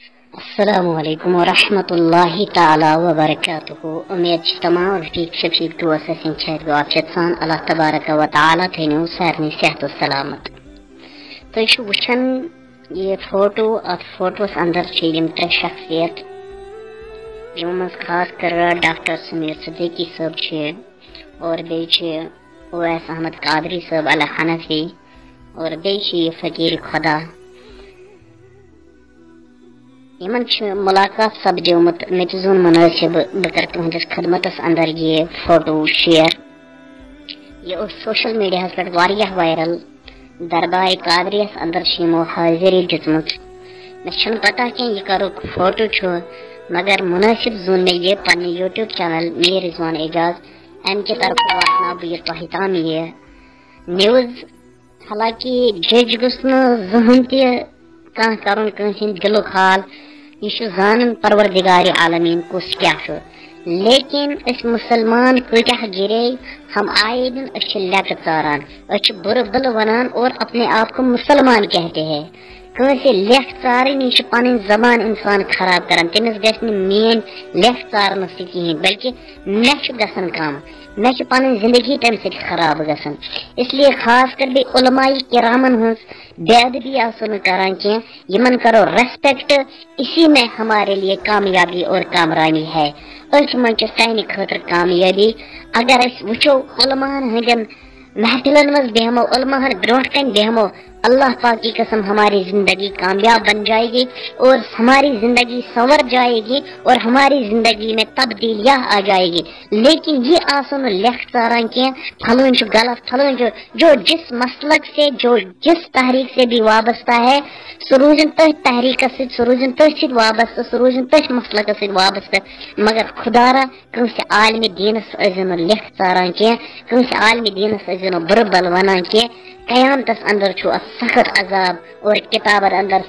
السلام علیکم ورحمۃ اللہ تعالی وبرکاتہ امید تمام ٹھیک تو سان اللہ تبارک و تعالی تھنو سارنی صحت و سلامت تھی وچھان یہ فوٹو ات فوٹوس اندر ترے شخصیت مز خاص کر ڈاکٹر سمیر صدیقی صاحب اور اویس احمد قادری صاحب اللہ حنفی اور یہ فقیر خدا یمن ملاقات سپدیمت متزون مناسب بکر تہندس خدمتس اندر یہ فوٹو شیئر یہ سوشل میڈیا پہ وائرل دربار قادریس اندر یمو حاضری دتمت مجھے پتہ کہ یہ کرک فوٹو مگر مناسب زون میں یہ پنہ یوٹیوب چینل میر رضوان اعجاز ام کی طرف واتنا بہ تہ تام یہ نیوز حالانکہ جج گوس زہن تہ کرن ہند دلک حال یہ زان پروردگار عالمین کس کیا لیکن اس مسلمان کتہ گرے ہم آئے دن لت ٹاران بر بل ونان اور اپنے آپ کو مسلمان کہتے ہیں کنسے لکھ ٹارن یہ پن زبان انسان خراب کران تمس گھس مین لکھ ٹارن کہین بلکہ مے گھن کم مے پن زندگی تمہ سۭتۍ خراب گھان اس لیے خاص کر علماء کرامن ہز بے ادبی آسو کران کی یمن کرو ریسپیکٹ اسی میں ہمارے لیے کامیابی اور کامرانی ہے اس من سانہ خاطر کامیابی اگر اس وچو علماء ہندین محفلن مز بیہمو علماء برونٹ کن بیہمو اللہ پاک کی قسم ہماری زندگی کامیاب بن جائے گی اور ہماری زندگی سنور جائے گی اور ہماری زندگی میں تبدیلیاں آ جائے گی لیکن یہ آسن لکھ ٹاران کی پھلون غلط پھلون جو جس مسلک سے جو جس تحریک سے بھی وابستہ ہے سہ روزن تھی تحریک سہ روزن تھی وابستہ سہ روزن تھی مسلک سے وابستہ مگر خدا را کنس عالم دینس ازن لکھ ٹاران کی کنس عالم دینس ازن بربل ونان کی قیامتس اندر سخت عذاب اور کتاب اندر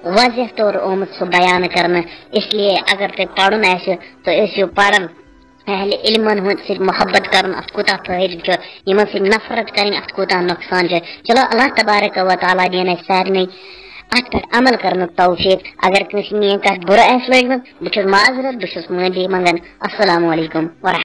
واضح طور آمت سہ بیان کرنا اس لیے اگر تھی پڑھن تو اسو پڑھن اہل علمن ہند محبت کرن ات کوتہ فائدہ یمن سی نفرت کریں ات کوتہ نقصان چلو اللہ تبارک و تعالی دین سارے ات پہ عمل کرن توفیق اگر کنس میری کت بر لگمت بہت معذرت بہت معافی منگان السلام علیکم ورحمۃ